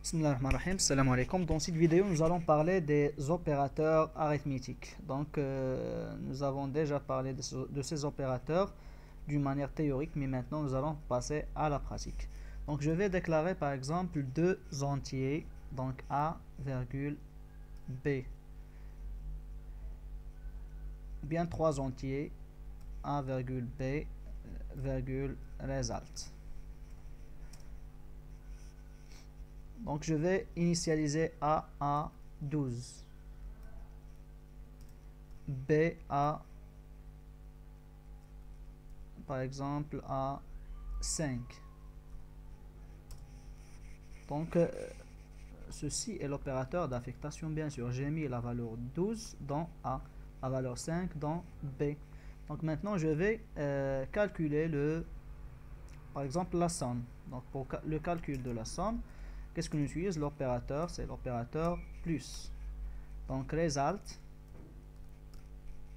Bismillahirrahmanirrahim, salam alaikum. Dans cette vidéo, nous allons parler des opérateurs arithmétiques. Donc, nous avons déjà parlé de ces opérateurs d'une manière théorique, mais maintenant nous allons passer à la pratique. Donc, je vais déclarer par exemple deux entiers, donc A, virgule, B. Ou bien trois entiers, A, virgule, B, virgule, result. Donc je vais initialiser A à 12, B à, par exemple, à 5. Donc ceci est l'opérateur d'affectation, bien sûr. J'ai mis la valeur 12 dans A, la valeur 5 dans B. Donc maintenant je vais calculer par exemple la somme. Donc pour le calcul de la somme, qu'est-ce qu'on utilise? L'opérateur, c'est l'opérateur plus. Donc result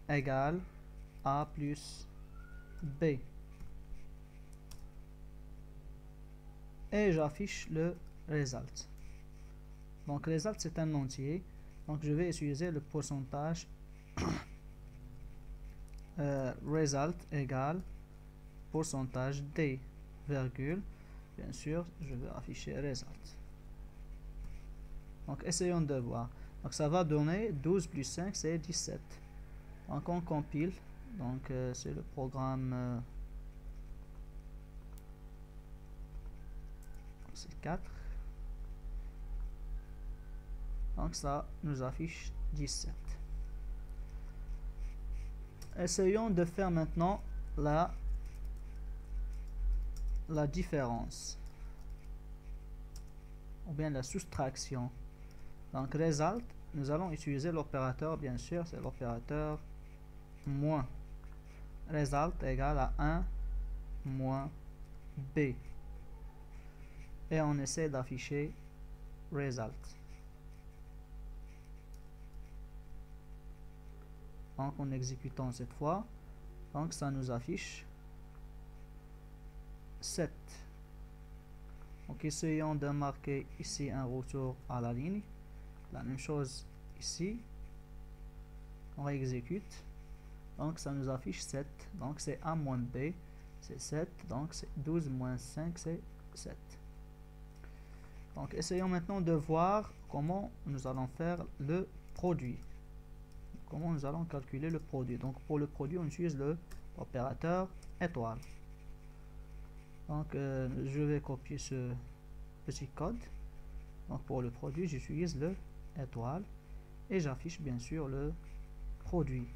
égale A plus B. Et j'affiche le result. Donc result c'est un entier. Donc je vais utiliser le pourcentage result égale pourcentage D, virgule. Bien sûr, je vais afficher result. Donc essayons de voir. Donc ça va donner 12 plus 5, c'est 17. Donc on compile. Donc c'est le programme c'est 4. Donc ça nous affiche 17. Essayons de faire maintenant la différence ou bien la soustraction. Donc result, nous allons utiliser l'opérateur, bien sûr, c'est l'opérateur moins. Result égale à 1 moins B. Et on essaie d'afficher result. Donc en exécutant cette fois, donc ça nous affiche 7. Donc essayons de marquer ici un retour à la ligne. La même chose ici. On exécute. Donc ça nous affiche 7. Donc c'est A moins B, c'est 7. Donc c'est 12 moins 5, c'est 7. Donc essayons maintenant de voir comment nous allons faire le produit. Comment nous allons calculer le produit. Donc pour le produit, on utilise l'opérateur étoile. Donc je vais copier ce petit code. Donc pour le produit, j'utilise le étoile et j'affiche bien sûr le produit.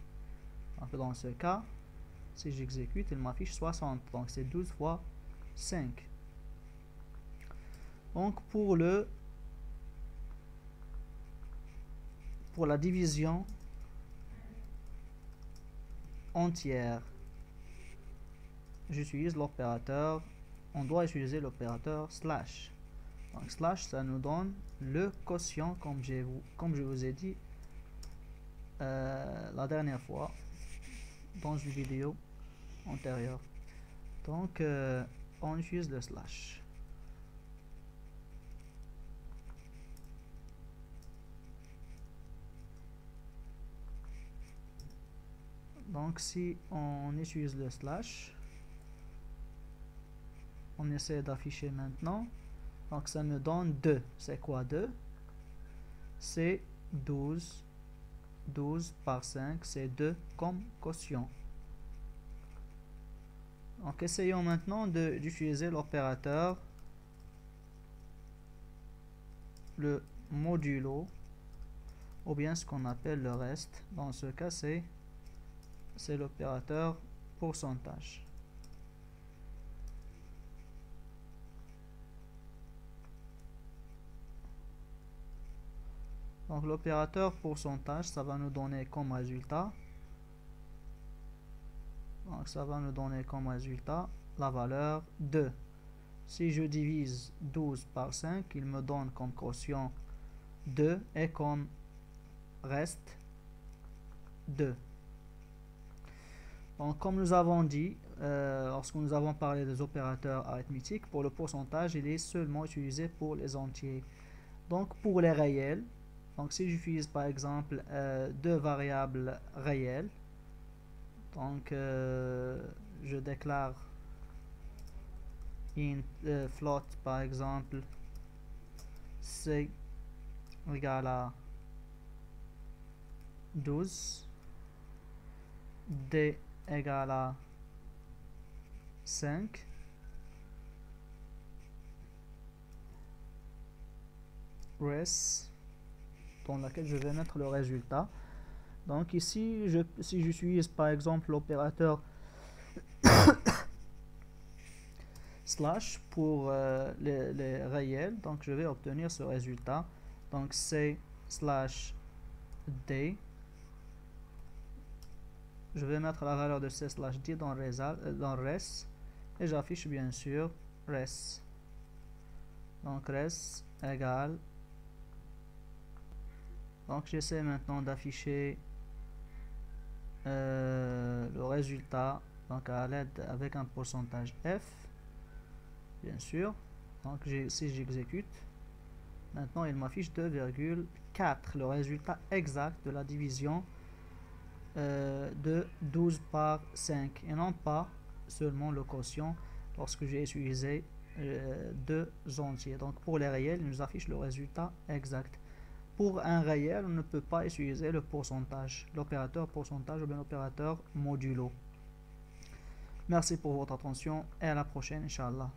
Donc dans ce cas, si j'exécute, il m'affiche 60. Donc c'est 12 fois 5. Donc pour la division entière, j'utilise l'opérateur, on doit utiliser l'opérateur slash. Donc slash, ça nous donne le quotient comme je vous ai dit la dernière fois dans une vidéo antérieure. Donc on utilise le slash. Donc si on utilise le slash, on essaie d'afficher maintenant. Donc ça me donne 2. C'est quoi 2? C'est 12. 12 par 5, c'est 2 comme quotient. Donc essayons maintenant d'utiliser l'opérateur, le modulo, ou bien ce qu'on appelle le reste. Dans ce cas, c'est l'opérateur pourcentage. Donc l'opérateur pourcentage, ça va nous donner comme résultat. Donc ça va nous donner comme résultat la valeur 2. Si je divise 12 par 5, il me donne comme quotient 2 et comme reste 2. Donc comme nous avons dit, lorsque nous avons parlé des opérateurs arithmétiques, pour le pourcentage, il est seulement utilisé pour les entiers. Donc pour les réels, donc si j'utilise par exemple deux variables réelles, donc je déclare float par exemple c égale à 12, d égale à 5, res, dans laquelle je vais mettre le résultat. Donc ici, si j'utilise par exemple l'opérateur slash pour les réels, donc je vais obtenir ce résultat. Donc c slash d, je vais mettre la valeur de c slash d dans res et j'affiche bien sûr res. Donc res égale, donc j'essaie maintenant d'afficher le résultat donc à l'aide avec un pourcentage f, bien sûr. Donc si j'exécute, maintenant il m'affiche 2,4, le résultat exact de la division de 12 par 5 et non pas seulement le quotient lorsque j'ai utilisé deux entiers. Donc pour les réels, il nous affiche le résultat exact. Pour un réel, on ne peut pas utiliser le pourcentage, l'opérateur pourcentage ou bien l'opérateur modulo. Merci pour votre attention et à la prochaine, Inch'Allah.